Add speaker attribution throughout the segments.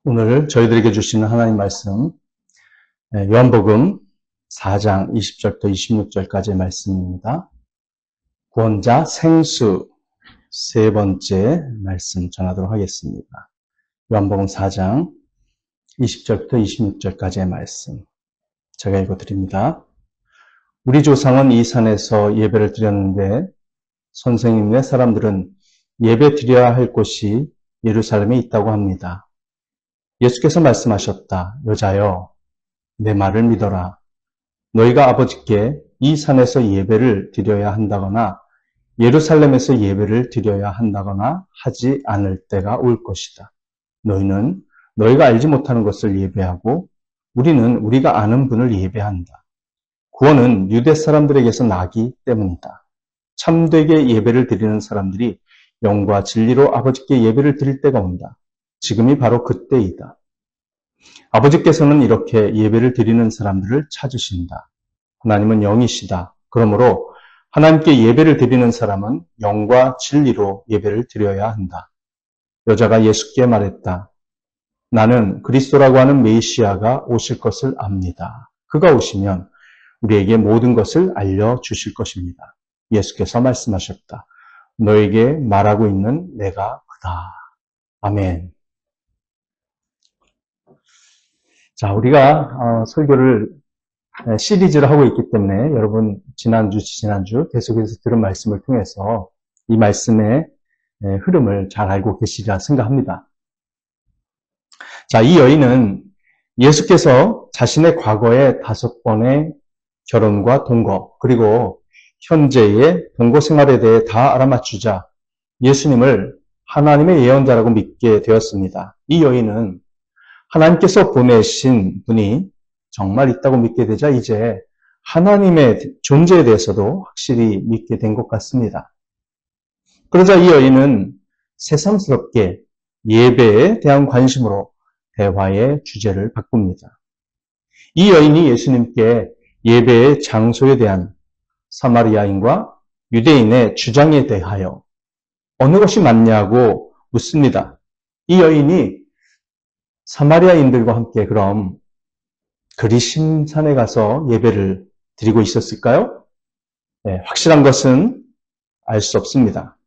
Speaker 1: 오늘 저희들에게 주시는 하나님 말씀, 요한복음 4장 20절부터 26절까지의 말씀입니다. 구원자 생수 세 번째 말씀 전하도록 하겠습니다. 요한복음 4장 20절부터 26절까지의 말씀 제가 읽어드립니다. 우리 조상은 이 산에서 예배를 드렸는데 선생님네 사람들은 예배 드려야 할 곳이 예루살렘에 있다고 합니다. 예수께서 말씀하셨다. 여자여, 내 말을 믿어라. 너희가 아버지께 이 산에서 예배를 드려야 한다거나 예루살렘에서 예배를 드려야 한다거나 하지 않을 때가 올 것이다. 너희는 너희가 알지 못하는 것을 예배하고 우리는 우리가 아는 분을 예배한다. 구원은 유대 사람들에게서 나기 때문이다. 참되게 예배를 드리는 사람들이 영과 진리로 아버지께 예배를 드릴 때가 온다. 지금이 바로 그때이다. 아버지께서는 이렇게 예배를 드리는 사람들을 찾으신다. 하나님은 영이시다. 그러므로 하나님께 예배를 드리는 사람은 영과 진리로 예배를 드려야 한다. 여자가 예수께 말했다. 나는 그리스도라고 하는 메시아가 오실 것을 압니다. 그가 오시면 우리에게 모든 것을 알려주실 것입니다. 예수께서 말씀하셨다. 너에게 말하고 있는 내가 그다. 아멘. 자, 우리가 설교를 시리즈를 하고 있기 때문에 여러분 지난주 계속해서 들은 말씀을 통해서 이 말씀의 흐름을 잘 알고 계시리라 생각합니다. 자, 이 여인은 예수께서 자신의 과거의 5번의 결혼과 동거, 그리고 현재의 동거 생활에 대해 다 알아맞추자 예수님을 하나님의 예언자라고 믿게 되었습니다. 이 여인은 하나님께서 보내신 분이 정말 있다고 믿게 되자 이제 하나님의 존재에 대해서도 확실히 믿게 된 것 같습니다. 그러자 이 여인은 새삼스럽게 예배에 대한 관심으로 대화의 주제를 바꿉니다. 이 여인이 예수님께 예배의 장소에 대한 사마리아인과 유대인의 주장에 대하여 어느 것이 맞냐고 묻습니다. 이 여인이 사마리아인들과 함께 그럼 그리심산에 가서 예배를 드리고 있었을까요? 네, 확실한 것은 알 수 없습니다.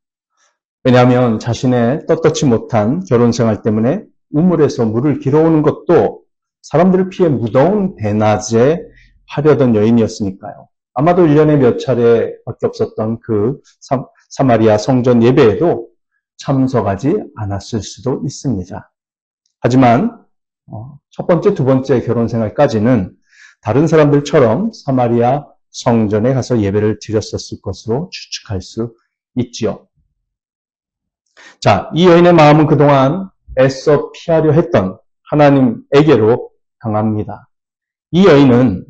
Speaker 1: 왜냐하면 자신의 떳떳지 못한 결혼생활 때문에 우물에서 물을 길어오는 것도 사람들을 피해 무더운 대낮에 하려던 여인이었으니까요. 아마도 1년에 몇 차례밖에 없었던 그 사마리아 성전 예배에도 참석하지 않았을 수도 있습니다. 하지만 첫 번째, 두 번째 결혼 생활까지는 다른 사람들처럼 사마리아 성전에 가서 예배를 드렸었을 것으로 추측할 수 있지요. 자, 이 여인의 마음은 그동안 애써 피하려 했던 하나님에게로 향합니다. 이 여인은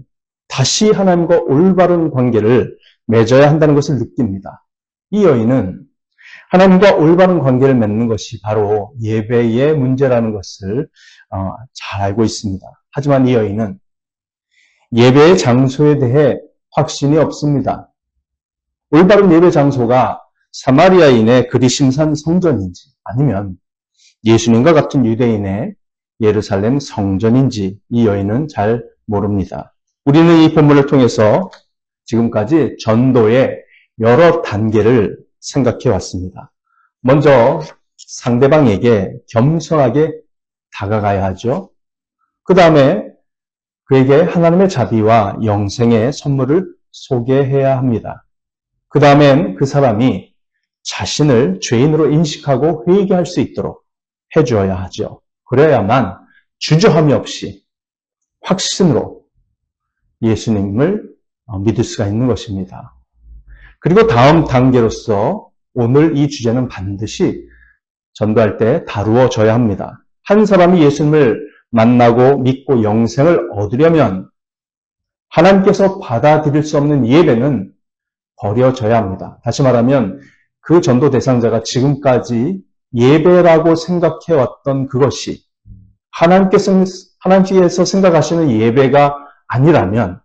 Speaker 1: 다시 하나님과 올바른 관계를 맺어야 한다는 것을 느낍니다. 이 여인은 하나님과 올바른 관계를 맺는 것이 바로 예배의 문제라는 것을 잘 알고 있습니다. 하지만 이 여인은 예배의 장소에 대해 확신이 없습니다. 올바른 예배 장소가 사마리아인의 그리심산 성전인지 아니면 예수님과 같은 유대인의 예루살렘 성전인지 이 여인은 잘 모릅니다. 우리는 이 본문을 통해서 지금까지 전도의 여러 단계를 생각해 왔습니다. 먼저 상대방에게 겸손하게 다가가야 하죠. 그 다음에 그에게 하나님의 자비와 영생의 선물을 소개해야 합니다. 그 다음엔 그 사람이 자신을 죄인으로 인식하고 회개할 수 있도록 해주어야 하죠. 그래야만 주저함이 없이 확신으로 예수님을 믿을 수가 있는 것입니다. 그리고 다음 단계로서 오늘 이 주제는 반드시 전도할 때 다루어져야 합니다. 한 사람이 예수님을 만나고 믿고 영생을 얻으려면 하나님께서 받아들일 수 없는 예배는 버려져야 합니다. 다시 말하면 그 전도 대상자가 지금까지 예배라고 생각해왔던 그것이 하나님께서 생각하시는 예배가 아니라면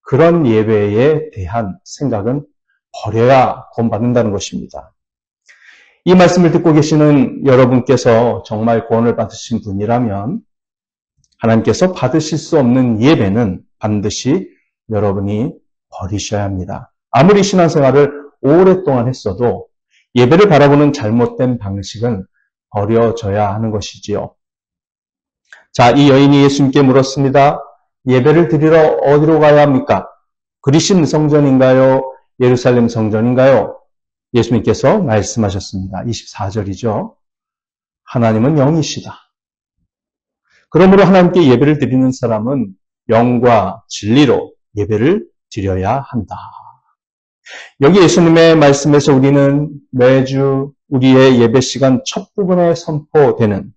Speaker 1: 그런 예배에 대한 생각은 버려야 구원받는다는 것입니다. 이 말씀을 듣고 계시는 여러분께서 정말 구원을 받으신 분이라면 하나님께서 받으실 수 없는 예배는 반드시 여러분이 버리셔야 합니다. 아무리 신앙생활을 오랫동안 했어도 예배를 바라보는 잘못된 방식은 버려져야 하는 것이지요. 자, 이 여인이 예수님께 물었습니다. 예배를 드리러 어디로 가야 합니까? 그리심 성전인가요? 예루살렘 성전인가요? 예수님께서 말씀하셨습니다. 24절이죠. 하나님은 영이시다. 그러므로 하나님께 예배를 드리는 사람은 영과 진리로 예배를 드려야 한다. 여기 예수님의 말씀에서 우리는 매주 우리의 예배 시간 첫 부분에 선포되는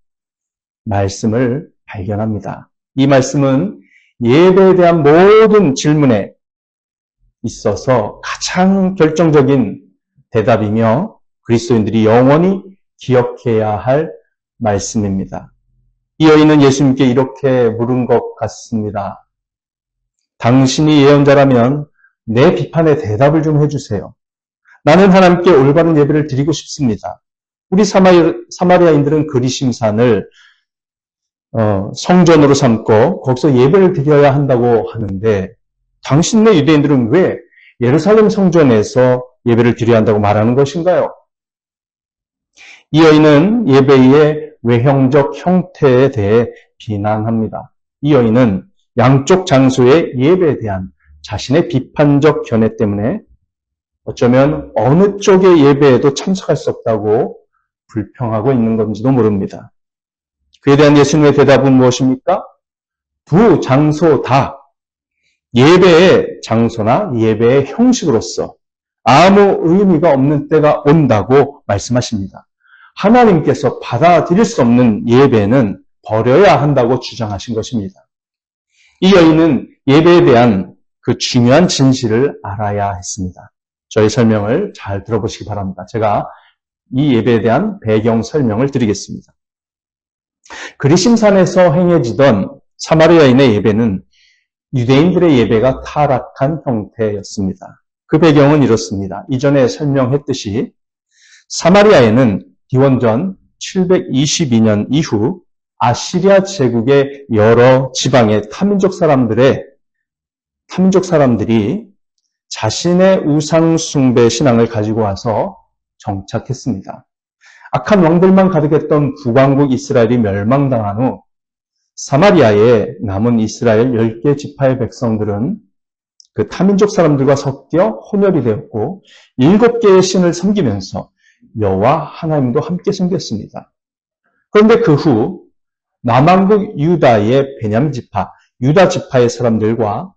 Speaker 1: 말씀을 발견합니다. 이 말씀은 예배에 대한 모든 질문에 있어서 가장 결정적인 대답이며 그리스도인들이 영원히 기억해야 할 말씀입니다. 이 여인은 예수님께 이렇게 물은 것 같습니다. 당신이 예언자라면 내 비판에 대답을 좀 해주세요. 나는 하나님께 올바른 예배를 드리고 싶습니다. 우리 사마리아인들은 그리심산을 성전으로 삼고 거기서 예배를 드려야 한다고 하는데 당신네 유대인들은 왜 예루살렘 성전에서 예배를 드려야 한다고 말하는 것인가요? 이 여인은 예배의 외형적 형태에 대해 비난합니다. 이 여인은 양쪽 장소의 예배에 대한 자신의 비판적 견해 때문에 어쩌면 어느 쪽의 예배에도 참석할 수 없다고 불평하고 있는 건지도 모릅니다. 그에 대한 예수님의 대답은 무엇입니까? 두 장소 다 예배의 장소나 예배의 형식으로서 아무 의미가 없는 때가 온다고 말씀하십니다. 하나님께서 받아들일 수 없는 예배는 버려야 한다고 주장하신 것입니다. 이 여인은 예배에 대한 그 중요한 진실을 알아야 했습니다. 저희 설명을 잘 들어보시기 바랍니다. 제가 이 예배에 대한 배경 설명을 드리겠습니다. 그리심산에서 행해지던 사마리아인의 예배는 유대인들의 예배가 타락한 형태였습니다. 그 배경은 이렇습니다. 이전에 설명했듯이 사마리아에는 기원전 722년 이후 아시리아 제국의 여러 지방의 타민족 사람들이 자신의 우상 숭배 신앙을 가지고 와서 정착했습니다. 악한 왕들만 가득했던 북왕국 이스라엘이 멸망당한 후 사마리아에 남은 이스라엘 10개 지파의 백성들은 그 타민족 사람들과 섞여 혼혈이 되었고 7개의 신을 섬기면서 여호와 하나님도 함께 섬겼습니다. 그런데 그 후 남왕국 유다의 베냐민 지파, 유다 지파의 사람들과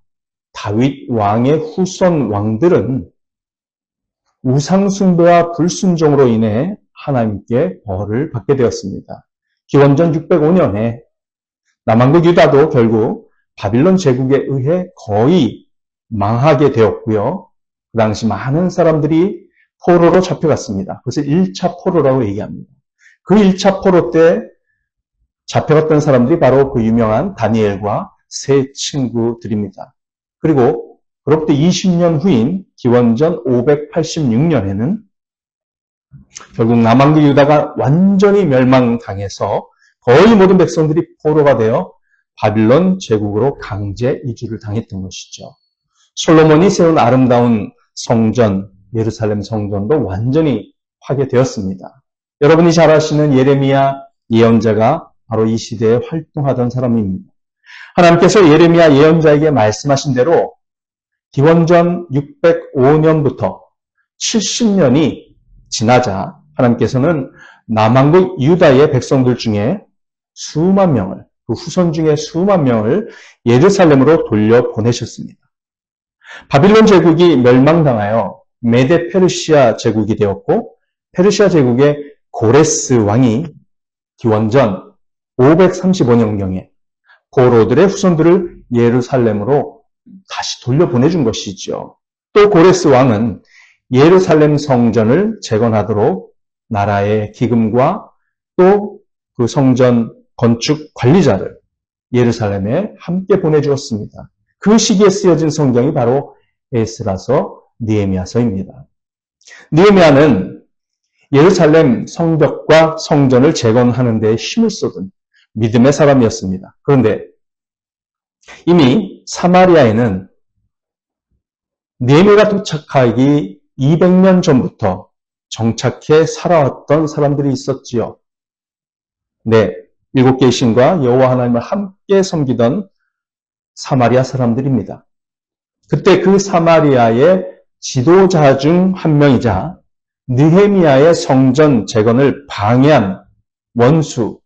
Speaker 1: 다윗 왕의 후손 왕들은 우상 숭배와 불순종으로 인해 하나님께 벌을 받게 되었습니다. 기원전 605년에 남왕국 유다도 결국 바빌론 제국에 의해 거의 망하게 되었고요. 그 당시 많은 사람들이 포로로 잡혀갔습니다. 그것을 1차 포로라고 얘기합니다. 그 1차 포로 때 잡혀갔던 사람들이 바로 그 유명한 다니엘과 세 친구들입니다. 그리고 그로부터 20년 후인 기원전 586년에는 결국 남왕국 유다가 완전히 멸망당해서 거의 모든 백성들이 포로가 되어 바빌론 제국으로 강제 이주를 당했던 것이죠. 솔로몬이 세운 아름다운 성전, 예루살렘 성전도 완전히 파괴되었습니다. 여러분이 잘 아시는 예레미야 예언자가 바로 이 시대에 활동하던 사람입니다. 하나님께서 예레미야 예언자에게 말씀하신 대로 기원전 605년부터 70년이 지나자 하나님께서는 남왕국 유다의 백성들 중에 수만 명을, 그 후손 중에 수만 명을 예루살렘으로 돌려보내셨습니다. 바빌론 제국이 멸망당하여 메데 페르시아 제국이 되었고 페르시아 제국의 고레스 왕이 기원전 535년경에 포로들의 후손들을 예루살렘으로 다시 돌려보내준 것이죠. 또 고레스 왕은 예루살렘 성전을 재건하도록 나라의 기금과 또 그 성전 건축 관리자를 예루살렘에 함께 보내주었습니다. 그 시기에 쓰여진 성경이 바로 에스라서, 느헤미야서입니다. 느헤미야는 예루살렘 성벽과 성전을 재건하는 데 힘을 쏟은 믿음의 사람이었습니다. 그런데 이미 사마리아에는 느헤미야가 도착하기 200년 전부터 정착해 살아왔던 사람들이 있었지요. 네, 7개의 신과 여호와 하나님을 함께 섬기던 사마리아 사람들입니다. 그때 그 사마리아의 지도자 중 한 명이자 느헤미야의 성전 재건을 방해한 원수,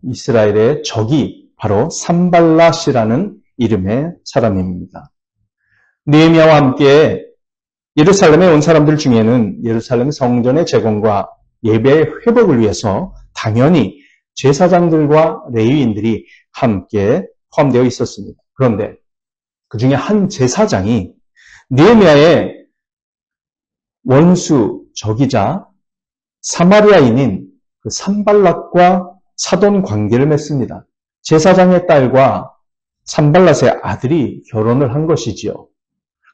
Speaker 1: 이스라엘의 적이 바로 산발랏이라는 이름의 사람입니다. 느헤미야와 함께 예루살렘에 온 사람들 중에는 예루살렘 성전의 재건과 예배의 회복을 위해서 당연히 제사장들과 레위인들이 함께 포함되어 있었습니다. 그런데 그 중에 한 제사장이 느헤미야의 원수 적이자 사마리아인인 그 산발랏과 사돈 관계를 맺습니다. 제사장의 딸과 산발랏의 아들이 결혼을 한 것이지요.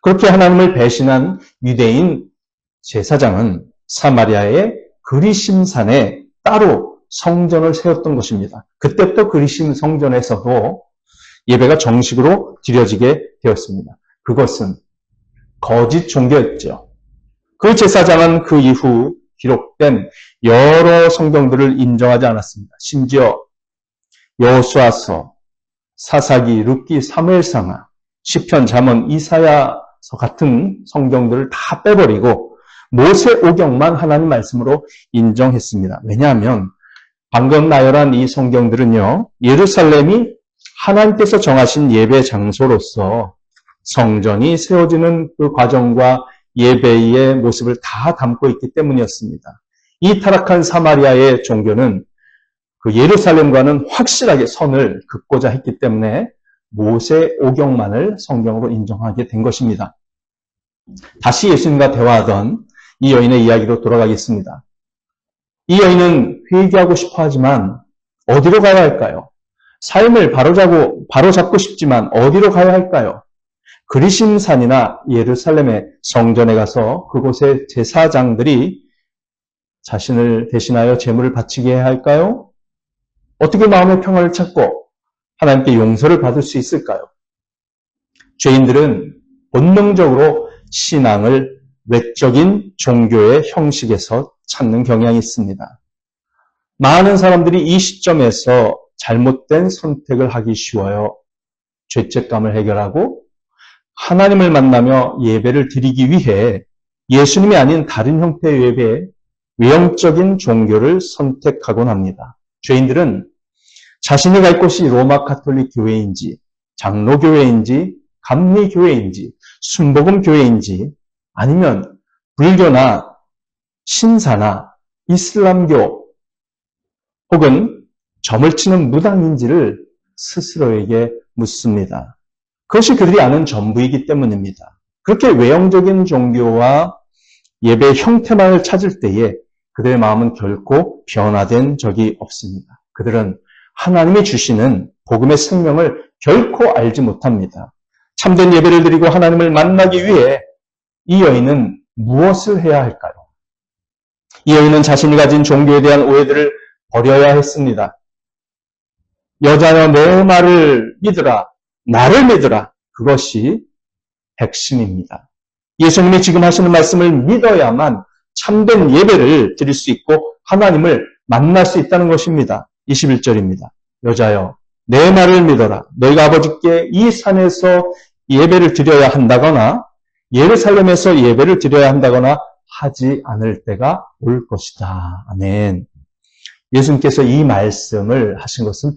Speaker 1: 그렇게 하나님을 배신한 유대인 제사장은 사마리아의 그리심산에 따로 성전을 세웠던 것입니다. 그때부터 그리심 성전에서도 예배가 정식으로 드려지게 되었습니다. 그것은 거짓 종교였죠. 그 제사장은 그 이후 기록된 여러 성경들을 인정하지 않았습니다. 심지어 여호수아서, 사사기, 룻기, 사무엘상하, 시편, 잠언, 이사야서 같은 성경들을 다 빼버리고 모세오경만 하나님 말씀으로 인정했습니다. 왜냐하면 방금 나열한 이 성경들은요, 예루살렘이 하나님께서 정하신 예배 장소로서 성전이 세워지는 그 과정과 예배의 모습을 다 담고 있기 때문이었습니다. 이 타락한 사마리아의 종교는 그 예루살렘과는 확실하게 선을 긋고자 했기 때문에 모세오경만을 성경으로 인정하게 된 것입니다. 다시 예수님과 대화하던 이 여인의 이야기로 돌아가겠습니다. 이 여인은 회개하고 싶어 하지만 어디로 가야 할까요? 삶을 바로잡고 싶지만 어디로 가야 할까요? 그리심산이나 예루살렘의 성전에 가서 그곳의 제사장들이 자신을 대신하여 제물을 바치게 해야 할까요? 어떻게 마음의 평화를 찾고 하나님께 용서를 받을 수 있을까요? 죄인들은 본능적으로 신앙을 외적인 종교의 형식에서 찾는 경향이 있습니다. 많은 사람들이 이 시점에서 잘못된 선택을 하기 쉬워요. 죄책감을 해결하고 하나님을 만나며 예배를 드리기 위해 예수님이 아닌 다른 형태의 예배, 외형적인 종교를 선택하곤 합니다. 죄인들은 자신이 갈 곳이 로마 가톨릭 교회인지, 장로교회인지, 감리교회인지, 순복음교회인지, 아니면 불교나 신사나 이슬람교 혹은 점을 치는 무당인지를 스스로에게 묻습니다. 그것이 그들이 아는 전부이기 때문입니다. 그렇게 외형적인 종교와 예배의 형태만을 찾을 때에 그들의 마음은 결코 변화된 적이 없습니다. 그들은 하나님이 주시는 복음의 생명을 결코 알지 못합니다. 참된 예배를 드리고 하나님을 만나기 위해 이 여인은 무엇을 해야 할까요? 이 여인은 자신이 가진 종교에 대한 오해들을 버려야 했습니다. 여자여 내 말을 믿으라, 나를 믿으라. 그것이 핵심입니다. 예수님이 지금 하시는 말씀을 믿어야만 참된 예배를 드릴 수 있고 하나님을 만날 수 있다는 것입니다. 21절입니다. 여자여 내 말을 믿어라. 너희가 아버지께 이 산에서 예배를 드려야 한다거나 예루살렘에서 예배를 드려야 한다거나 하지 않을 때가 올 것이다. 아멘. 예수님께서 이 말씀을 하신 것은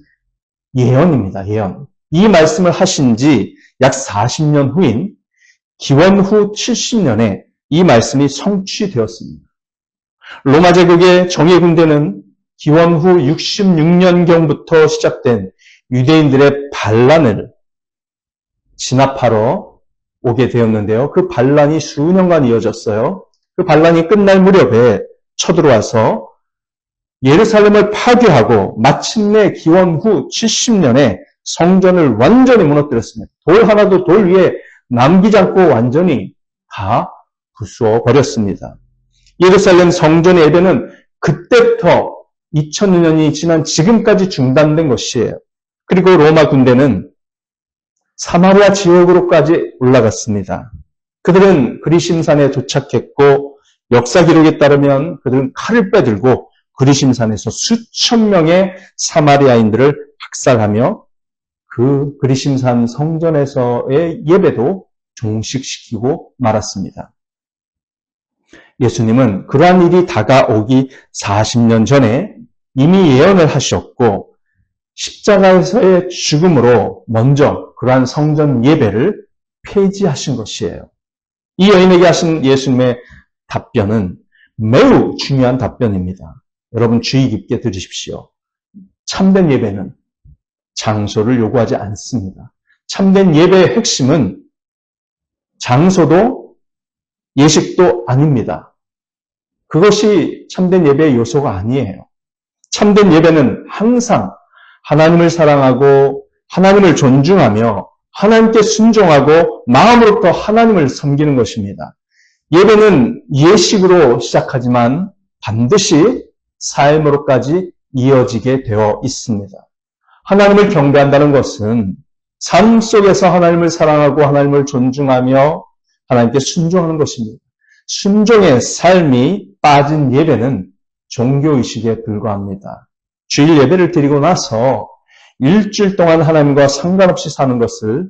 Speaker 1: 예언입니다. 예언. 이 말씀을 하신 지 약 40년 후인 기원 후 70년에 이 말씀이 성취되었습니다. 로마 제국의 정예 군대는 기원 후 66년경부터 시작된 유대인들의 반란을 진압하러 오게 되었는데요. 그 반란이 수년간 이어졌어요. 그 반란이 끝날 무렵에 쳐들어와서 예루살렘을 파괴하고 마침내 기원 후 70년에 성전을 완전히 무너뜨렸습니다. 돌 하나도 돌 위에 남기지 않고 완전히 다 부수어 버렸습니다. 예루살렘 성전의 예배는 그때부터 2000년이 지난 지금까지 중단된 것이에요. 그리고 로마 군대는 사마리아 지역으로까지 올라갔습니다. 그들은 그리심산에 도착했고 역사 기록에 따르면 그들은 칼을 빼들고 그리심산에서 수천 명의 사마리아인들을 박살하며 그 그리심산 성전에서의 예배도 종식시키고 말았습니다. 예수님은 그러한 일이 다가오기 40년 전에 이미 예언을 하셨고 십자가에서의 죽음으로 먼저 그러한 성전 예배를 폐지하신 것이에요. 이 여인에게 하신 예수님의 답변은 매우 중요한 답변입니다. 여러분 주의 깊게 들으십시오. 참된 예배는 장소를 요구하지 않습니다. 참된 예배의 핵심은 장소도 예식도 아닙니다. 그것이 참된 예배의 요소가 아니에요. 참된 예배는 항상 하나님을 사랑하고 하나님을 존중하며 하나님께 순종하고 마음으로부터 하나님을 섬기는 것입니다. 예배는 예식으로 시작하지만 반드시 삶으로까지 이어지게 되어 있습니다. 하나님을 경배한다는 것은 삶 속에서 하나님을 사랑하고 하나님을 존중하며 하나님께 순종하는 것입니다. 순종의 삶이 빠진 예배는 종교의식에 불과합니다. 주일 예배를 드리고 나서 일주일 동안 하나님과 상관없이 사는 것을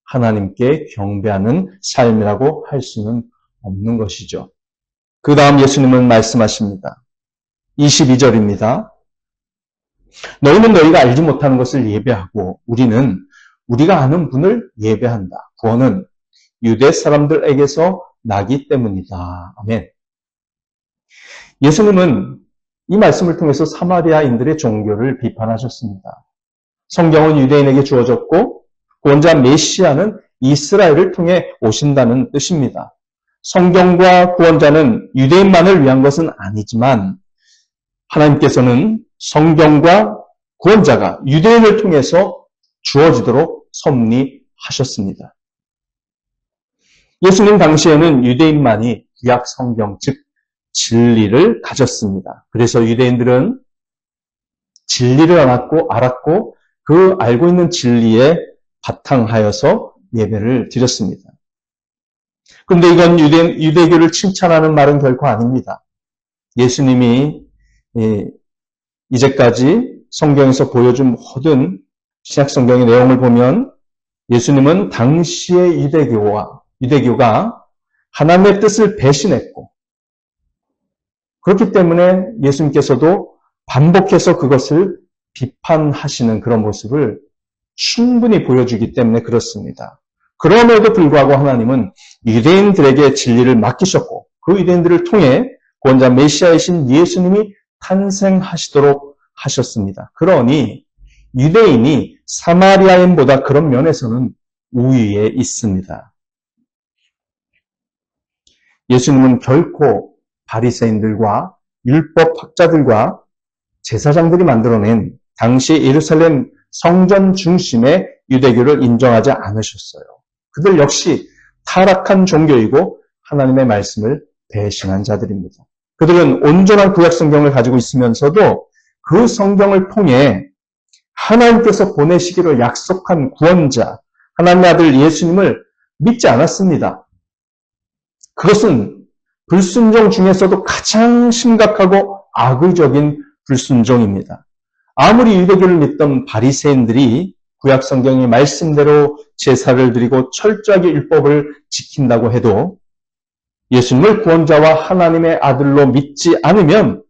Speaker 1: 하나님께 경배하는 삶이라고 할 수는 없는 것이죠. 그 다음 예수님은 말씀하십니다. 22절입니다. 너희는 너희가 알지 못하는 것을 예배하고 우리는 우리가 아는 분을 예배한다. 구원은 유대 사람들에게서 나기 때문이다. 아멘. 예수님은 이 말씀을 통해서 사마리아인들의 종교를 비판하셨습니다. 성경은 유대인에게 주어졌고 구원자 메시아는 이스라엘을 통해 오신다는 뜻입니다. 성경과 구원자는 유대인만을 위한 것은 아니지만 하나님께서는 성경과 구원자가 유대인을 통해서 주어지도록 섭리하셨습니다. 예수님 당시에는 유대인만이 구약 성경, 즉 진리를 가졌습니다. 그래서 유대인들은 진리를 알았고 그 알고 있는 진리에 바탕하여서 예배를 드렸습니다. 그런데 이건 유대교를 칭찬하는 말은 결코 아닙니다. 예수님이 이제까지 성경에서 보여준 모든 신약성경의 내용을 보면 예수님은 당시의 유대교가 하나님의 뜻을 배신했고 그렇기 때문에 예수님께서도 반복해서 그것을 비판하시는 그런 모습을 충분히 보여주기 때문에 그렇습니다. 그럼에도 불구하고 하나님은 유대인들에게 진리를 맡기셨고 그 유대인들을 통해 구원자 메시아이신 예수님이 탄생하시도록 하셨습니다. 그러니 유대인이 사마리아인보다 그런 면에서는 우위에 있습니다. 예수님은 결코 바리새인들과 율법학자들과 제사장들이 만들어낸 당시 예루살렘 성전 중심의 유대교를 인정하지 않으셨어요. 그들 역시 타락한 종교이고 하나님의 말씀을 배신한 자들입니다. 그들은 온전한 구약 성경을 가지고 있으면서도 그 성경을 통해 하나님께서 보내시기로 약속한 구원자, 하나님의 아들 예수님을 믿지 않았습니다. 그것은 불순종 중에서도 가장 심각하고 악의적인 불순종입니다. 아무리 유대교를 믿던 바리새인들이 구약 성경의 말씀대로 제사를 드리고 철저하게 율법을 지킨다고 해도 예수님을 구원자와 하나님의 아들로 믿지 않으면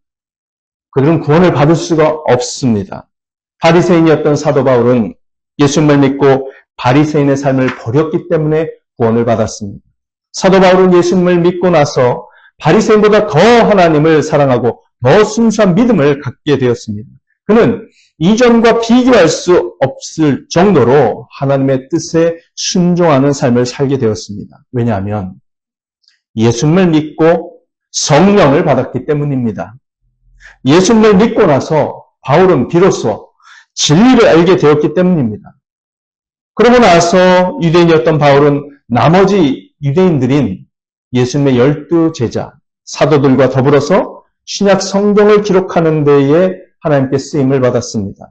Speaker 1: 그들은 구원을 받을 수가 없습니다. 바리새인이었던 사도 바울은 예수님을 믿고 바리새인의 삶을 버렸기 때문에 구원을 받았습니다. 사도 바울은 예수님을 믿고 나서 바리새인보다 더 하나님을 사랑하고 더 순수한 믿음을 갖게 되었습니다. 그는 이전과 비교할 수 없을 정도로 하나님의 뜻에 순종하는 삶을 살게 되었습니다. 왜냐하면 예수님을 믿고 성령을 받았기 때문입니다. 예수님을 믿고 나서 바울은 비로소 진리를 알게 되었기 때문입니다. 그러고 나서 유대인이었던 바울은 나머지 유대인들인 예수님의 12 제자, 사도들과 더불어서 신약 성경을 기록하는 데에 하나님께 쓰임을 받았습니다.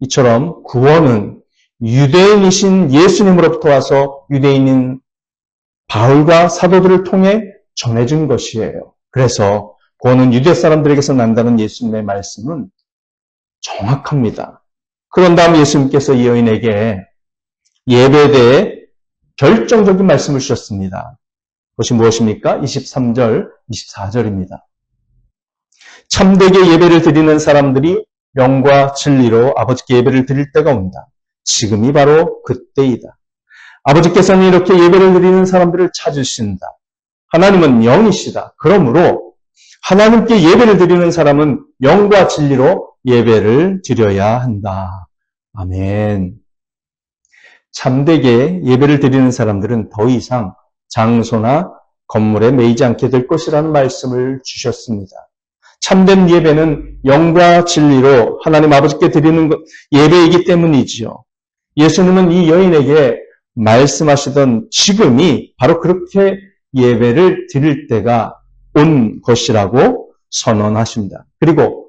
Speaker 1: 이처럼 구원은 유대인이신 예수님으로부터 와서 유대인인 바울과 사도들을 통해 전해진 것이에요. 그래서 구원은 유대 사람들에게서 난다는 예수님의 말씀은 정확합니다. 그런 다음 예수님께서 이 여인에게 예배에 대해 결정적인 말씀을 주셨습니다. 그것이 무엇입니까? 23절, 24절입니다. 참되게 예배를 드리는 사람들이 영과 진리로 아버지께 예배를 드릴 때가 온다. 지금이 바로 그때이다. 아버지께서는 이렇게 예배를 드리는 사람들을 찾으신다. 하나님은 영이시다. 그러므로 하나님께 예배를 드리는 사람은 영과 진리로 예배를 드려야 한다. 아멘. 참되게 예배를 드리는 사람들은 더 이상 장소나 건물에 매이지 않게 될 것이라는 말씀을 주셨습니다. 참된 예배는 영과 진리로 하나님 아버지께 드리는 예배이기 때문이지요. 예수님은 이 여인에게 말씀하시던 지금이 바로 그렇게 예배를 드릴 때가 온 것이라고 선언하십니다. 그리고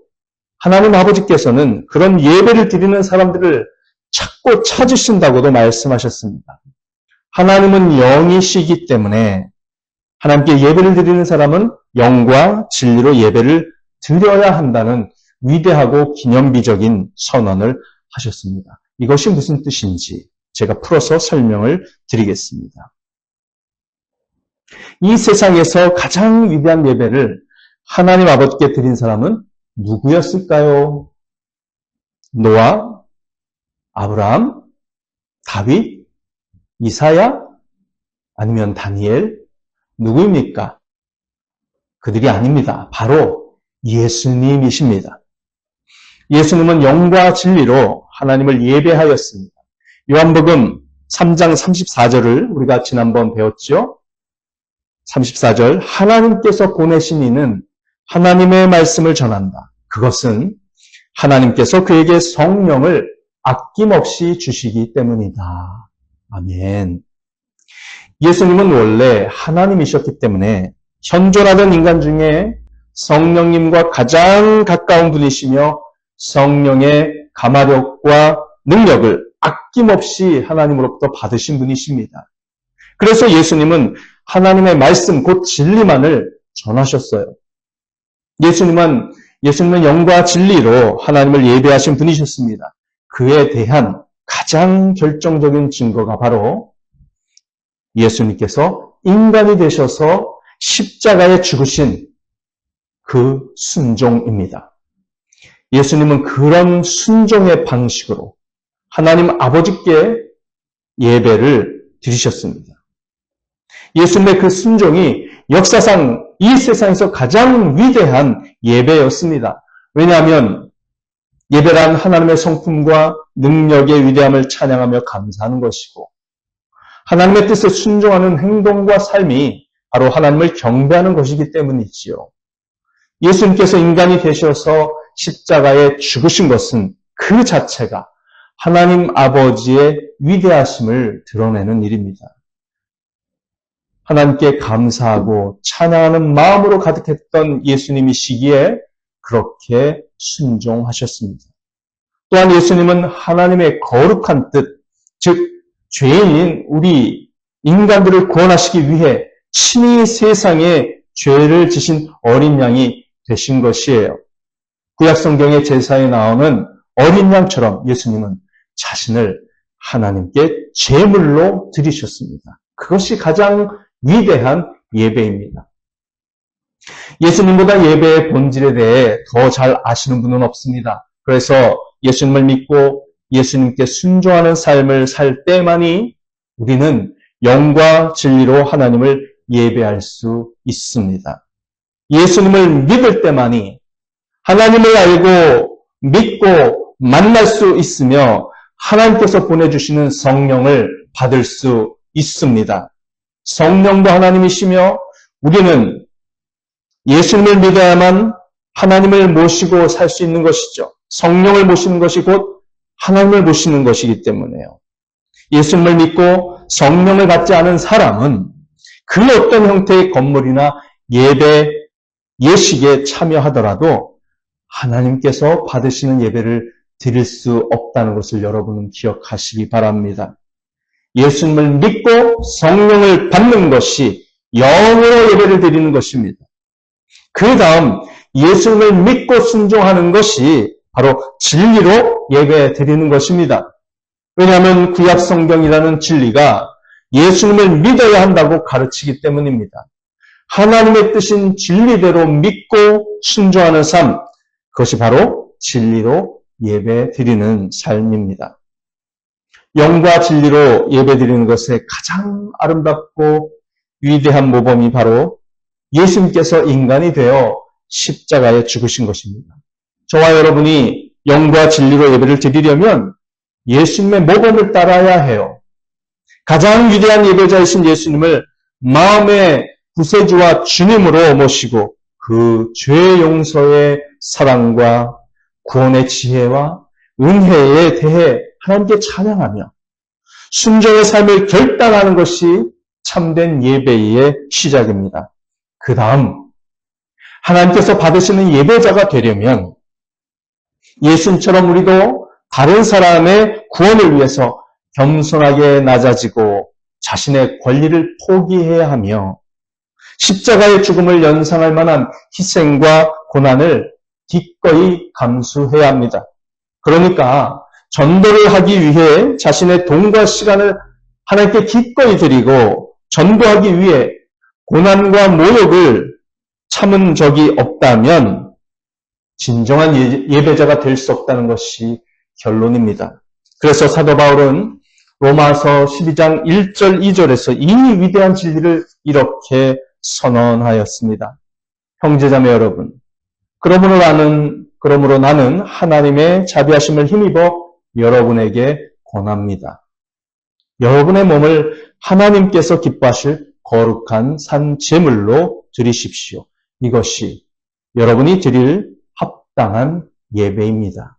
Speaker 1: 하나님 아버지께서는 그런 예배를 드리는 사람들을 찾고 찾으신다고도 말씀하셨습니다. 하나님은 영이시기 때문에 하나님께 예배를 드리는 사람은 영과 진리로 예배를 드려야 한다는 위대하고 기념비적인 선언을 하셨습니다. 이것이 무슨 뜻인지 제가 풀어서 설명을 드리겠습니다. 이 세상에서 가장 위대한 예배를 하나님 아버지께 드린 사람은 누구였을까요? 노아, 아브라함, 다윗, 이사야, 아니면 다니엘? 누구입니까? 그들이 아닙니다. 바로 예수님이십니다. 예수님은 영과 진리로 하나님을 예배하였습니다. 요한복음 3장 34절을 우리가 지난번 배웠죠? 34절, 하나님께서 보내신 이는 하나님의 말씀을 전한다. 그것은 하나님께서 그에게 성령을 아낌없이 주시기 때문이다. 아멘. 예수님은 원래 하나님이셨기 때문에 현존하던 인간 중에 성령님과 가장 가까운 분이시며 성령의 감화력과 능력을 아낌없이 하나님으로부터 받으신 분이십니다. 그래서 예수님은 하나님의 말씀, 곧 진리만을 전하셨어요. 예수님은 영과 진리로 하나님을 예배하신 분이셨습니다. 그에 대한 가장 결정적인 증거가 바로 예수님께서 인간이 되셔서 십자가에 죽으신 그 순종입니다. 예수님은 그런 순종의 방식으로 하나님 아버지께 예배를 드리셨습니다. 예수님의 그 순종이 역사상 이 세상에서 가장 위대한 예배였습니다. 왜냐하면 예배란 하나님의 성품과 능력의 위대함을 찬양하며 감사하는 것이고 하나님의 뜻에 순종하는 행동과 삶이 바로 하나님을 경배하는 것이기 때문이지요. 예수님께서 인간이 되셔서 십자가에 죽으신 것은 그 자체가 하나님 아버지의 위대하심을 드러내는 일입니다. 하나님께 감사하고 찬양하는 마음으로 가득했던 예수님이시기에 그렇게 순종하셨습니다. 또한 예수님은 하나님의 거룩한 뜻, 즉 죄인인 우리 인간들을 구원하시기 위해 친히 세상에 죄를 지신 어린 양이 되신 것이에요. 구약성경의 제사에 나오는 어린 양처럼 예수님은 자신을 하나님께 제물로 드리셨습니다. 그것이 가장 위대한 예배입니다. 예수님보다 예배의 본질에 대해 더 잘 아시는 분은 없습니다. 그래서 예수님을 믿고 예수님께 순종하는 삶을 살 때만이 우리는 영과 진리로 하나님을 예배할 수 있습니다. 예수님을 믿을 때만이 하나님을 알고 믿고 만날 수 있으며 하나님께서 보내주시는 성령을 받을 수 있습니다. 성령도 하나님이시며 우리는 예수님을 믿어야만 하나님을 모시고 살 수 있는 것이죠. 성령을 모시는 것이 곧 하나님을 모시는 것이기 때문에요. 예수님을 믿고 성령을 받지 않은 사람은 그 어떤 형태의 건물이나 예배, 예식에 참여하더라도 하나님께서 받으시는 예배를 드릴 수 없다는 것을 여러분은 기억하시기 바랍니다. 예수님을 믿고 성령을 받는 것이 영으로 예배를 드리는 것입니다. 그 다음 예수님을 믿고 순종하는 것이 바로 진리로 예배 드리는 것입니다. 왜냐하면 구약 성경이라는 진리가 예수님을 믿어야 한다고 가르치기 때문입니다. 하나님의 뜻인 진리대로 믿고 순종하는 삶, 그것이 바로 진리로 예배 드리는 삶입니다. 영과 진리로 예배 드리는 것의 가장 아름답고 위대한 모범이 바로 예수님께서 인간이 되어 십자가에 죽으신 것입니다. 저와 여러분이 영과 진리로 예배를 드리려면 예수님의 모범을 따라야 해요. 가장 위대한 예배자이신 예수님을 마음의 구세주와 주님으로 모시고 그 죄 용서의 사랑과 구원의 지혜와 은혜에 대해 하나님께 찬양하며 순종의 삶을 결단하는 것이 참된 예배의 시작입니다. 그 다음 하나님께서 받으시는 예배자가 되려면 예수님처럼 우리도 다른 사람의 구원을 위해서 겸손하게 낮아지고 자신의 권리를 포기해야 하며 십자가의 죽음을 연상할 만한 희생과 고난을 기꺼이 감수해야 합니다. 그러니까 전도를 하기 위해 자신의 돈과 시간을 하나님께 기꺼이 드리고 전도하기 위해 고난과 모욕을 참은 적이 없다면 진정한 예배자가 될 수 없다는 것이 결론입니다. 그래서 사도 바울은 로마서 12장 1절 2절에서 이 위대한 진리를 이렇게 선언하였습니다. 형제자매 여러분, 그러므로 나는 하나님의 자비하심을 힘입어 여러분에게 권합니다. 여러분의 몸을 하나님께서 기뻐하실 거룩한 산 제물로 드리십시오. 이것이 여러분이 드릴 합당한 예배입니다.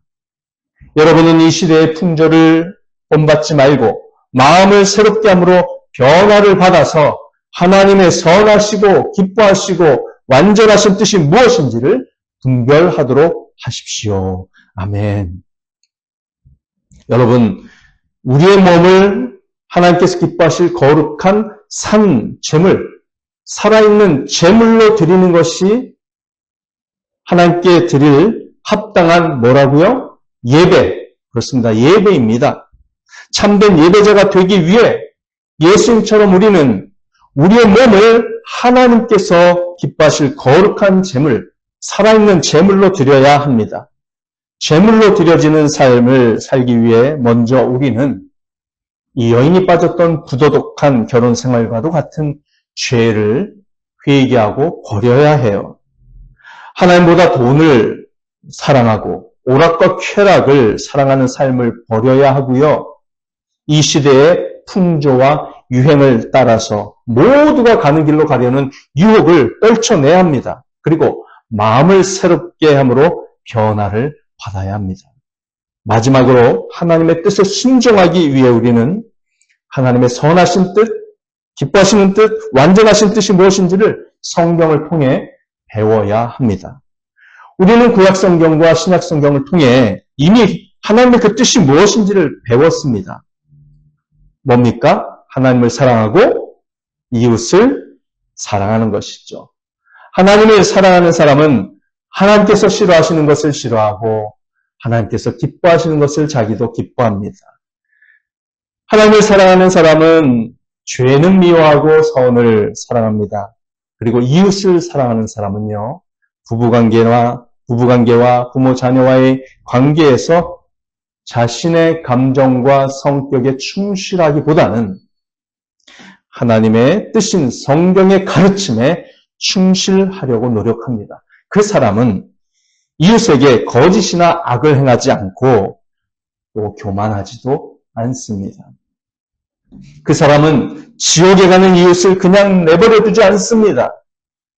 Speaker 1: 여러분은 이 시대의 풍조를 본받지 말고 마음을 새롭게 함으로 변화를 받아서 하나님의 선하시고 기뻐하시고 완전하신 뜻이 무엇인지를 분별하도록 하십시오. 아멘. 여러분, 우리의 몸을 하나님께서 기뻐하실 거룩한 산 제물, 살아있는 제물로 드리는 것이 하나님께 드릴 합당한 뭐라고요? 예배. 그렇습니다. 예배입니다. 참된 예배자가 되기 위해 예수님처럼 우리는 우리의 몸을 하나님께서 기뻐하실 거룩한 제물, 살아있는 제물로 드려야 합니다. 제물로 드려지는 삶을 살기 위해 먼저 우리는 이 여인이 빠졌던 부도덕한 결혼 생활과도 같은 죄를 회개하고 버려야 해요. 하나님보다 돈을 사랑하고 오락과 쾌락을 사랑하는 삶을 버려야 하고요. 이 시대의 풍조와 유행을 따라서 모두가 가는 길로 가려는 유혹을 떨쳐내야 합니다. 그리고 마음을 새롭게 함으로 변화를 받아야 합니다. 마지막으로 하나님의 뜻에 순종하기 위해 우리는 하나님의 선하신 뜻, 기뻐하시는 뜻, 완전하신 뜻이 무엇인지를 성경을 통해 배워야 합니다. 우리는 구약성경과 신약성경을 통해 이미 하나님의 그 뜻이 무엇인지를 배웠습니다. 뭡니까? 하나님을 사랑하고 이웃을 사랑하는 것이죠. 하나님을 사랑하는 사람은 하나님께서 싫어하시는 것을 싫어하고 하나님께서 기뻐하시는 것을 자기도 기뻐합니다. 하나님을 사랑하는 사람은 죄는 미워하고 선을 사랑합니다. 그리고 이웃을 사랑하는 사람은요, 부부관계와 부모 자녀와의 관계에서 자신의 감정과 성격에 충실하기보다는 하나님의 뜻인 성경의 가르침에 충실하려고 노력합니다. 그 사람은 이웃에게 거짓이나 악을 행하지 않고 또 교만하지도 않습니다. 그 사람은 지옥에 가는 이웃을 그냥 내버려 두지 않습니다.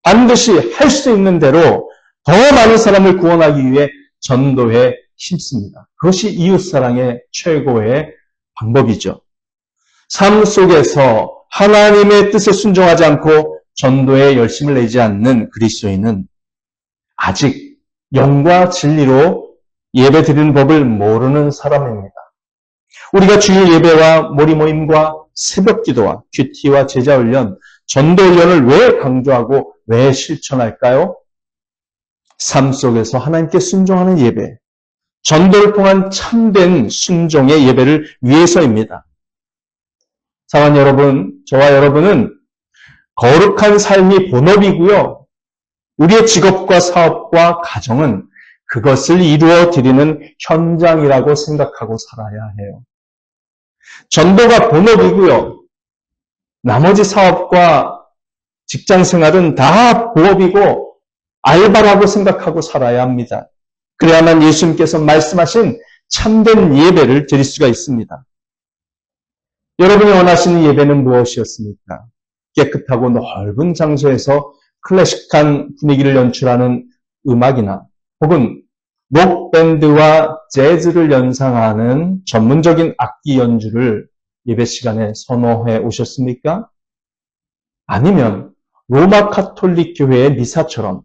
Speaker 1: 반드시 할 수 있는 대로 더 많은 사람을 구원하기 위해 전도에 힘씁니다. 그것이 이웃사랑의 최고의 방법이죠. 삶 속에서 하나님의 뜻에 순종하지 않고 전도에 열심을 내지 않는 그리스도인은 아직 영과 진리로 예배 드리는 법을 모르는 사람입니다. 우리가 주일 예배와 모리 모임과 새벽 기도와 큐티와 제자 훈련, 전도 훈련을 왜 강조하고 왜 실천할까요? 삶 속에서 하나님께 순종하는 예배, 전도를 통한 참된 순종의 예배를 위해서입니다. 사랑하는 여러분, 저와 여러분은 거룩한 삶이 본업이고요. 우리의 직업과 사업과 가정은 그것을 이루어 드리는 현장이라고 생각하고 살아야 해요. 전도가 본업이고요. 나머지 사업과 직장 생활은 다 부업이고 알바라고 생각하고 살아야 합니다. 그래야만 예수님께서 말씀하신 참된 예배를 드릴 수가 있습니다. 여러분이 원하시는 예배는 무엇이었습니까? 깨끗하고 넓은 장소에서 클래식한 분위기를 연출하는 음악이나 혹은 록밴드와 재즈를 연상하는 전문적인 악기 연주를 예배 시간에 선호해 오셨습니까? 아니면 로마 카톨릭 교회의 미사처럼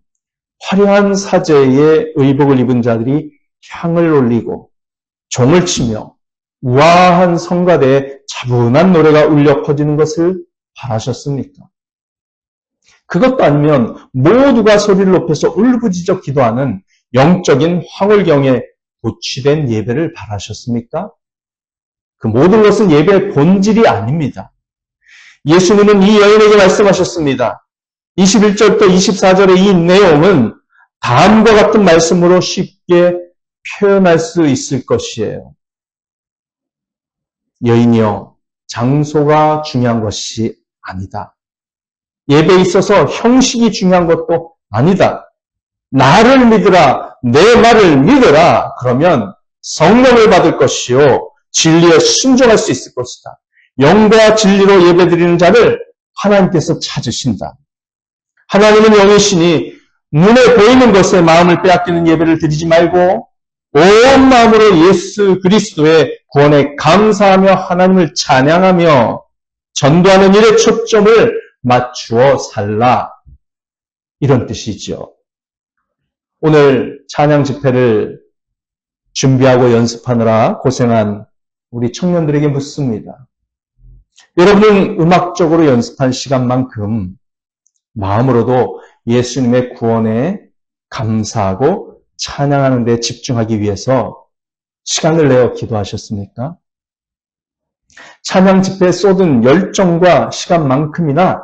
Speaker 1: 화려한 사제의 의복을 입은 자들이 향을 올리고 종을 치며 우아한 성가대에 차분한 노래가 울려 퍼지는 것을 바라셨습니까? 그것도 아니면 모두가 소리를 높여서 울부짖어 기도하는 영적인 황홀경에 고취된 예배를 바라셨습니까? 그 모든 것은 예배의 본질이 아닙니다. 예수님은 이 여인에게 말씀하셨습니다. 21절부터 24절의 이 내용은 다음과 같은 말씀으로 쉽게 표현할 수 있을 것이에요. 여인이여, 장소가 중요한 것이 아니다. 예배에 있어서 형식이 중요한 것도 아니다. 나를 믿으라, 내 말을 믿으라. 그러면 성령을 받을 것이요, 진리에 순종할 수 있을 것이다. 영과 진리로 예배드리는 자를 하나님께서 찾으신다. 하나님은 영이시니 눈에 보이는 것에 마음을 빼앗기는 예배를 드리지 말고 온 마음으로 예수 그리스도의 구원에 감사하며 하나님을 찬양하며 전도하는 일에 초점을 맞추어 살라. 이런 뜻이죠. 오늘 찬양 집회를 준비하고 연습하느라 고생한 우리 청년들에게 묻습니다. 여러분은 음악적으로 연습한 시간만큼 마음으로도 예수님의 구원에 감사하고 찬양하는 데 집중하기 위해서 시간을 내어 기도하셨습니까? 찬양 집회에 쏟은 열정과 시간만큼이나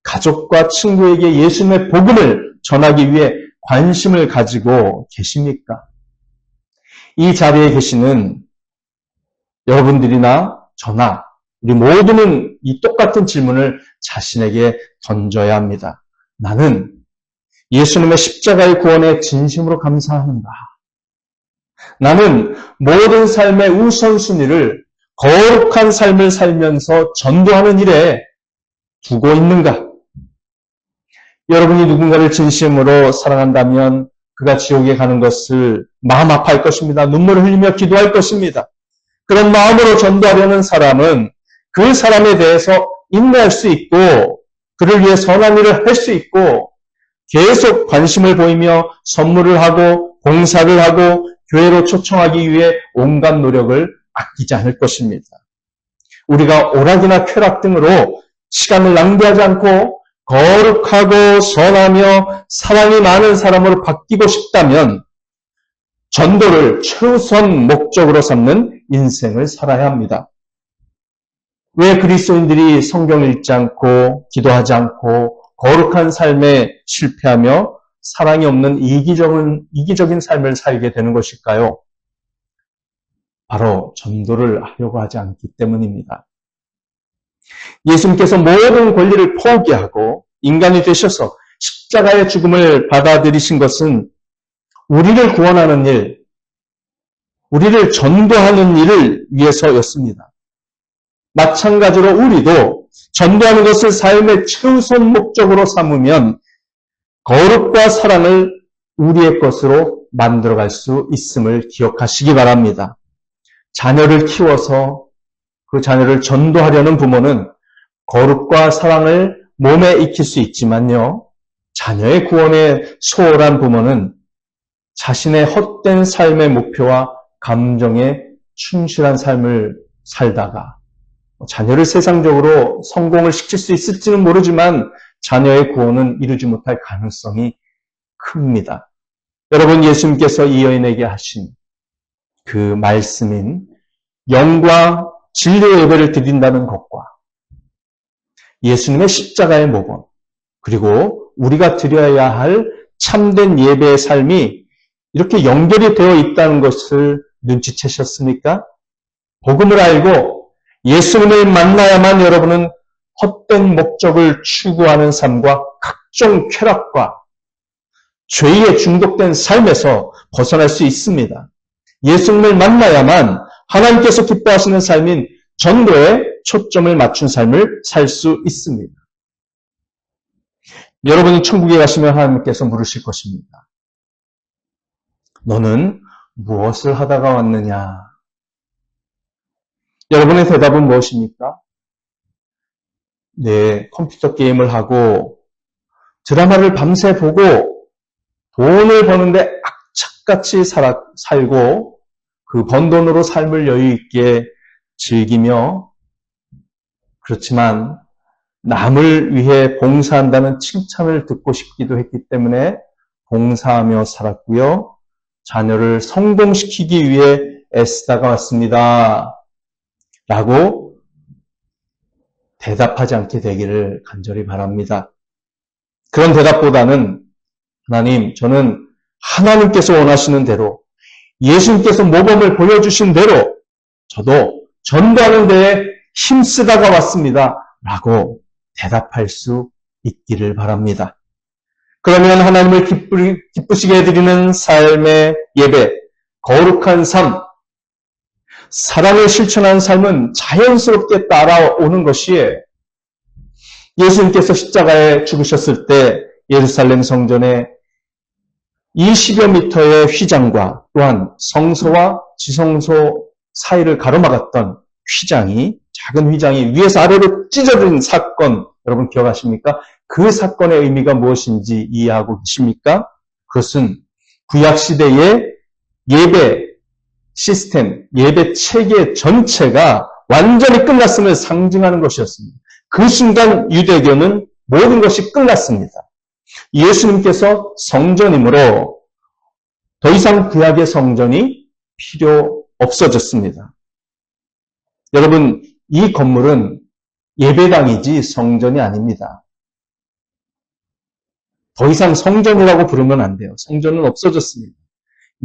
Speaker 1: 가족과 친구에게 예수님의 복음을 전하기 위해 관심을 가지고 계십니까? 이 자리에 계시는 여러분들이나 저나 우리 모두는 이 똑같은 질문을 자신에게 던져야 합니다. 나는 예수님의 십자가의 구원에 진심으로 감사하는가? 나는 모든 삶의 우선순위를 거룩한 삶을 살면서 전도하는 일에 두고 있는가? 여러분이 누군가를 진심으로 사랑한다면 그가 지옥에 가는 것을 마음 아파할 것입니다. 눈물을 흘리며 기도할 것입니다. 그런 마음으로 전도하려는 사람은 그 사람에 대해서 인내할 수 있고 그를 위해 선한 일을 할 수 있고 계속 관심을 보이며 선물을 하고 봉사를 하고 교회로 초청하기 위해 온갖 노력을 아끼지 않을 것입니다. 우리가 오락이나 쾌락 등으로 시간을 낭비하지 않고 거룩하고 선하며 사랑이 많은 사람으로 바뀌고 싶다면 전도를 최우선 목적으로 삼는 인생을 살아야 합니다. 왜 그리스도인들이 성경을 읽지 않고 기도하지 않고 거룩한 삶에 실패하며 사랑이 없는 이기적인 삶을 살게 되는 것일까요? 바로 전도를 하려고 하지 않기 때문입니다. 예수님께서 모든 권리를 포기하고 인간이 되셔서 십자가의 죽음을 받아들이신 것은 우리를 구원하는 일, 우리를 전도하는 일을 위해서였습니다. 마찬가지로 우리도 전도하는 것을 삶의 최우선 목적으로 삼으면 거룩과 사랑을 우리의 것으로 만들어갈 수 있음을 기억하시기 바랍니다. 자녀를 키워서 그 자녀를 전도하려는 부모는 거룩과 사랑을 몸에 익힐 수 있지만요. 자녀의 구원에 소홀한 부모는 자신의 헛된 삶의 목표와 감정에 충실한 삶을 살다가 자녀를 세상적으로 성공을 시킬 수 있을지는 모르지만 자녀의 구원은 이루지 못할 가능성이 큽니다. 여러분, 예수님께서 이 여인에게 하신 그 말씀인 영과 진리의 예배를 드린다는 것과 예수님의 십자가의 모범, 그리고 우리가 드려야 할 참된 예배의 삶이 이렇게 연결이 되어 있다는 것을 눈치채셨습니까? 복음을 알고 예수님을 만나야만 여러분은 헛된 목적을 추구하는 삶과 각종 쾌락과 죄에 중독된 삶에서 벗어날 수 있습니다. 예수님을 만나야만 하나님께서 기뻐하시는 삶인 전도에 초점을 맞춘 삶을 살 수 있습니다. 여러분이 천국에 가시면 하나님께서 물으실 것입니다. 너는 무엇을 하다가 왔느냐? 여러분의 대답은 무엇입니까? 네, 컴퓨터 게임을 하고 드라마를 밤새 보고 돈을 버는데 악착같이 살고 그 번 돈으로 삶을 여유 있게 즐기며, 그렇지만 남을 위해 봉사한다는 칭찬을 듣고 싶기도 했기 때문에 봉사하며 살았고요. 자녀를 성공시키기 위해 애쓰다가 왔습니다. 라고 대답하지 않게 되기를 간절히 바랍니다. 그런 대답보다는 하나님, 저는 하나님께서 원하시는 대로 예수님께서 모범을 보여주신 대로 저도 전도하는 데에 힘쓰다가 왔습니다. 라고 대답할 수 있기를 바랍니다. 그러면 하나님을 기쁘시게 해드리는 삶의 예배, 거룩한 삶, 사랑을 실천하는 삶은 자연스럽게 따라오는 것이에요. 예수님께서 십자가에 죽으셨을 때 예루살렘 성전에 20여 미터의 휘장과 또한 성소와 지성소 사이를 가로막았던 휘장이, 작은 휘장이 위에서 아래로 찢어진 사건, 여러분 기억하십니까? 그 사건의 의미가 무엇인지 이해하고 계십니까? 그것은 구약시대의 예배 시스템, 예배 체계 전체가 완전히 끝났음을 상징하는 것이었습니다. 그 순간 유대교는 모든 것이 끝났습니다. 예수님께서 성전이므로 더 이상 구약의 성전이 필요 없어졌습니다. 여러분, 이 건물은 예배당이지 성전이 아닙니다. 더 이상 성전이라고 부르면 안 돼요. 성전은 없어졌습니다.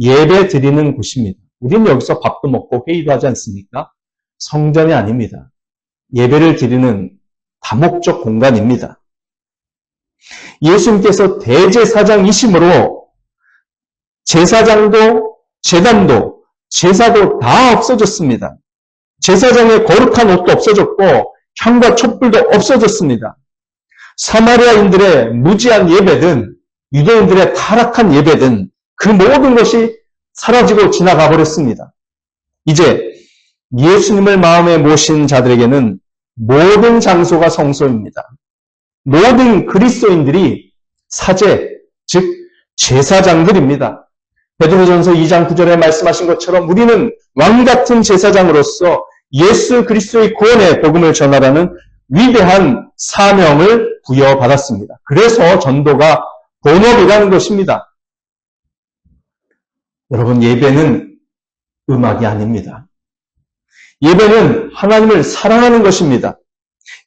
Speaker 1: 예배 드리는 곳입니다. 우리는 여기서 밥도 먹고 회의도 하지 않습니까? 성전이 아닙니다. 예배를 드리는 다목적 공간입니다. 예수님께서 대제사장이심으로 제사장도 제단도 제사도 다 없어졌습니다. 제사장의 거룩한 옷도 없어졌고 향과 촛불도 없어졌습니다. 사마리아인들의 무지한 예배든 유대인들의 타락한 예배든 그 모든 것이 사라지고 지나가 버렸습니다. 이제 예수님을 마음에 모신 자들에게는 모든 장소가 성소입니다. 모든 그리스도인들이 사제, 즉 제사장들입니다. 베드로전서 2장 9절에 말씀하신 것처럼 우리는 왕같은 제사장으로서 예수 그리스도의 구원의 복음을 전하라는 위대한 사명을 부여받았습니다. 그래서 전도가 본업이라는 것입니다. 여러분, 예배는 음악이 아닙니다. 예배는 하나님을 사랑하는 것입니다.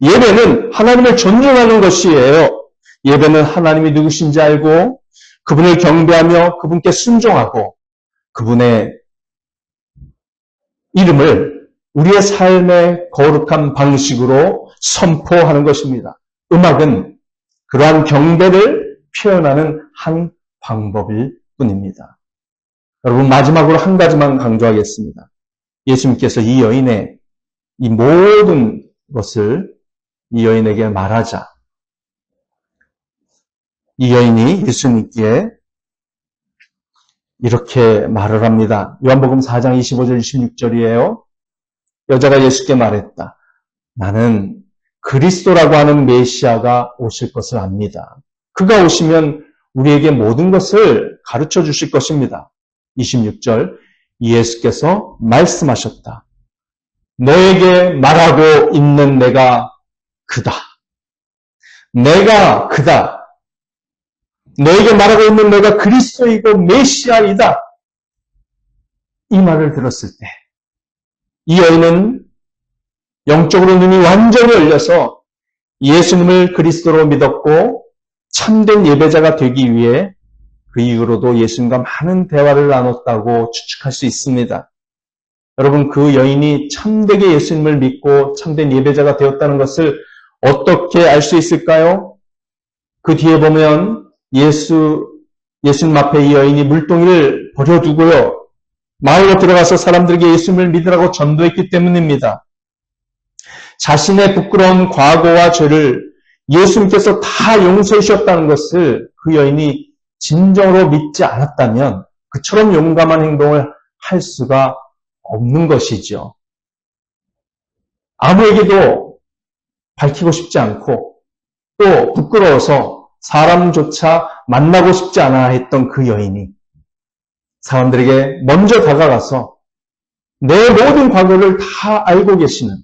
Speaker 1: 예배는 하나님을 존중하는 것이에요. 예배는 하나님이 누구신지 알고 그분을 경배하며 그분께 순종하고 그분의 이름을 우리의 삶의 거룩한 방식으로 선포하는 것입니다. 음악은 그러한 경배를 표현하는 한 방법일 뿐입니다. 여러분, 마지막으로 한 가지만 강조하겠습니다. 예수님께서 이 여인의 이 모든 것을 이 여인에게 말하자. 이 여인이 예수님께 이렇게 말을 합니다. 요한복음 4장 25절 26절이에요. 여자가 예수께 말했다. 나는 그리스도라고 하는 메시아가 오실 것을 압니다. 그가 오시면 우리에게 모든 것을 가르쳐 주실 것입니다. 26절, 예수께서 말씀하셨다. 너에게 말하고 있는 내가 그다. 내가 그다. 너에게 말하고 있는 내가 그리스도이고 메시아이다. 이 말을 들었을 때 이 여인은 영적으로 눈이 완전히 열려서 예수님을 그리스도로 믿었고 참된 예배자가 되기 위해 그 이후로도 예수님과 많은 대화를 나눴다고 추측할 수 있습니다. 여러분, 그 여인이 참되게 예수님을 믿고 참된 예배자가 되었다는 것을 어떻게 알 수 있을까요? 그 뒤에 보면 예수님 앞에 이 여인이 물동이를 버려두고요. 마을로 들어가서 사람들에게 예수님을 믿으라고 전도했기 때문입니다. 자신의 부끄러운 과거와 죄를 예수님께서 다 용서해 주셨다는 것을 그 여인이 진정으로 믿지 않았다면 그처럼 용감한 행동을 할 수가 없는 것이죠. 아무에게도 밝히고 싶지 않고 또 부끄러워서 사람조차 만나고 싶지 않아 했던 그 여인이 사람들에게 먼저 다가가서 내 모든 과거를 다 알고 계시는,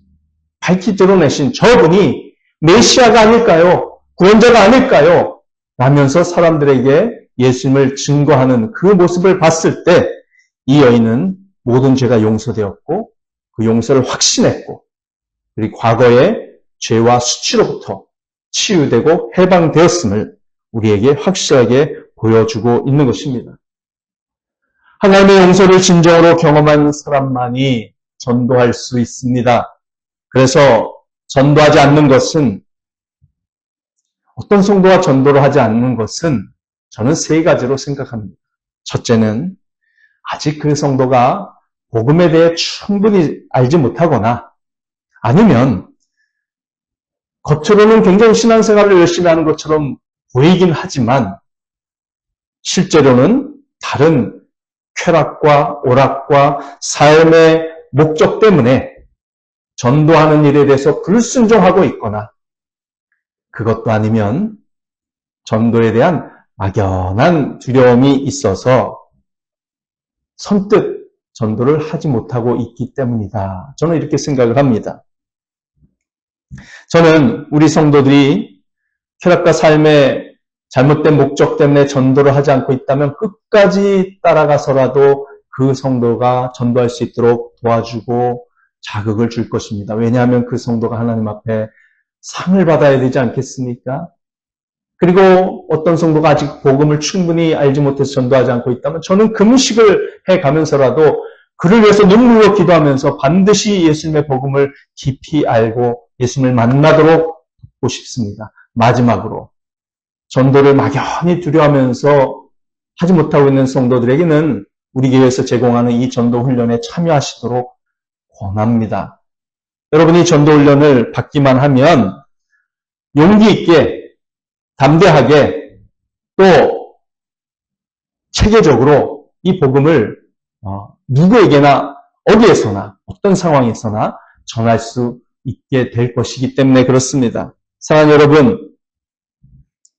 Speaker 1: 밝히 드러내신 저분이 메시아가 아닐까요? 구원자가 아닐까요? 라면서 사람들에게 예수님을 증거하는 그 모습을 봤을 때 이 여인은 모든 죄가 용서되었고 그 용서를 확신했고 그리고 과거의 죄와 수치로부터 치유되고 해방되었음을 우리에게 확실하게 보여주고 있는 것입니다. 하나님의 용서를 진정으로 경험한 사람만이 전도할 수 있습니다. 그래서 전도하지 않는 것은, 어떤 성도가 전도를 하지 않는 것은 저는 세 가지로 생각합니다. 첫째는 아직 그 성도가 복음에 대해 충분히 알지 못하거나 아니면 겉으로는 굉장히 신앙생활을 열심히 하는 것처럼 보이긴 하지만 실제로는 다른 쾌락과 오락과 삶의 목적 때문에 전도하는 일에 대해서 불순종하고 있거나 그것도 아니면 전도에 대한 막연한 두려움이 있어서 선뜻 전도를 하지 못하고 있기 때문이다. 저는 이렇게 생각을 합니다. 저는 우리 성도들이 쾌락과 삶의 잘못된 목적 때문에 전도를 하지 않고 있다면 끝까지 따라가서라도 그 성도가 전도할 수 있도록 도와주고 자극을 줄 것입니다. 왜냐하면 그 성도가 하나님 앞에 상을 받아야 되지 않겠습니까? 그리고 어떤 성도가 아직 복음을 충분히 알지 못해서 전도하지 않고 있다면 저는 금식을 해가면서라도 그를 위해서 눈물로 기도하면서 반드시 예수님의 복음을 깊이 알고 예수님을 만나도록 돕고 싶습니다. 마지막으로 전도를 막연히 두려워하면서 하지 못하고 있는 성도들에게는 우리 교회에서 제공하는 이 전도 훈련에 참여하시도록 권합니다. 여러분이 전도 훈련을 받기만 하면 용기 있게 담대하게 또 체계적으로 이 복음을 누구에게나 어디에서나 어떤 상황에서나 전할 수 있게 될 것이기 때문에 그렇습니다. 사랑하는 여러분,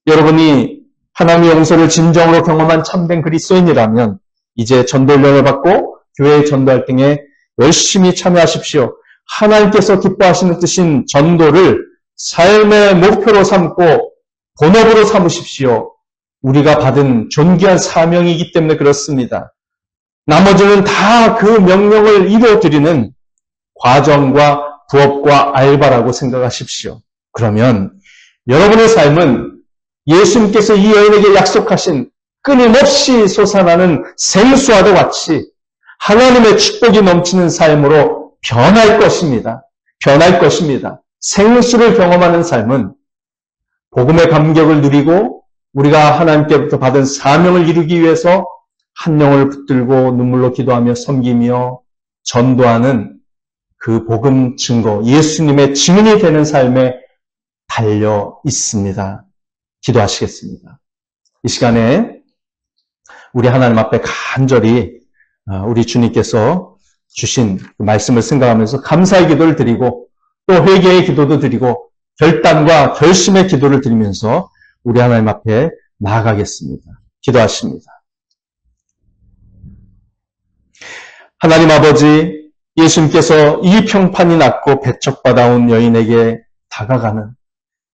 Speaker 1: 여러분이 하나님의 용서를 진정으로 경험한 참된 그리스도인이라면 이제 전도훈련을 받고 교회의 전도활동에 열심히 참여하십시오. 하나님께서 기뻐하시는 뜻인 전도를 삶의 목표로 삼고 본업으로 삼으십시오. 우리가 받은 존귀한 사명이기 때문에 그렇습니다. 나머지는 다 그 명령을 이루어드리는 과정과 부업과 알바라고 생각하십시오. 그러면 여러분의 삶은 예수님께서 이 여인에게 약속하신 끊임없이 솟아나는 생수와도 같이 하나님의 축복이 넘치는 삶으로 변할 것입니다. 변할 것입니다. 생수를 경험하는 삶은 복음의 감격을 누리고 우리가 하나님께부터 받은 사명을 이루기 위해서 한 영혼을 붙들고 눈물로 기도하며 섬기며 전도하는 그 복음 증거, 예수님의 증인이 되는 삶에 달려 있습니다. 기도하시겠습니다. 이 시간에 우리 하나님 앞에 간절히 우리 주님께서 주신 그 말씀을 생각하면서 감사의 기도를 드리고 또 회개의 기도도 드리고 결단과 결심의 기도를 드리면서 우리 하나님 앞에 나아가겠습니다. 기도하십니다. 하나님 아버지, 예수님께서 이 평판이 낮고 배척받아온 여인에게 다가가는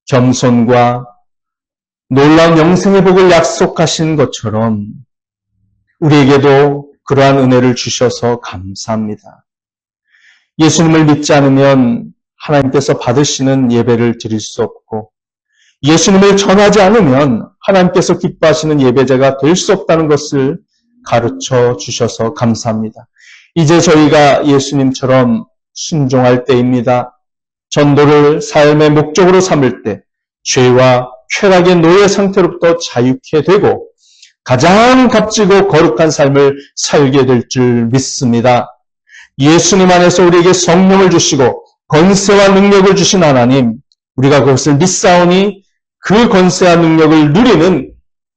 Speaker 1: 겸손과 놀라운 영생의 복을 약속하신 것처럼 우리에게도 그러한 은혜를 주셔서 감사합니다. 예수님을 믿지 않으면 하나님께서 받으시는 예배를 드릴 수 없고, 예수님을 전하지 않으면 하나님께서 기뻐하시는 예배자가 될 수 없다는 것을 가르쳐 주셔서 감사합니다. 이제 저희가 예수님처럼 순종할 때입니다. 전도를 삶의 목적으로 삼을 때 죄와 쾌락의 노예 상태로부터 자유케 되고 가장 값지고 거룩한 삶을 살게 될 줄 믿습니다. 예수님 안에서 우리에게 성령을 주시고 권세와 능력을 주신 하나님, 우리가 그것을 믿사오니 그 권세와 능력을 누리는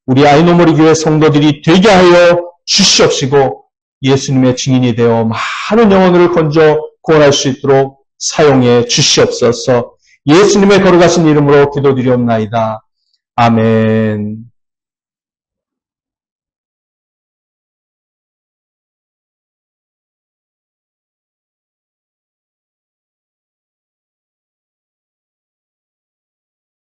Speaker 1: 우리 아이노모리 교회 성도들이 되게 하여 주시옵시고 예수님의 증인이 되어 많은 영혼을 건져 구원할 수 있도록 사용해 주시옵소서. 예수님의 거룩하신 이름으로 기도드리옵나이다. 아멘.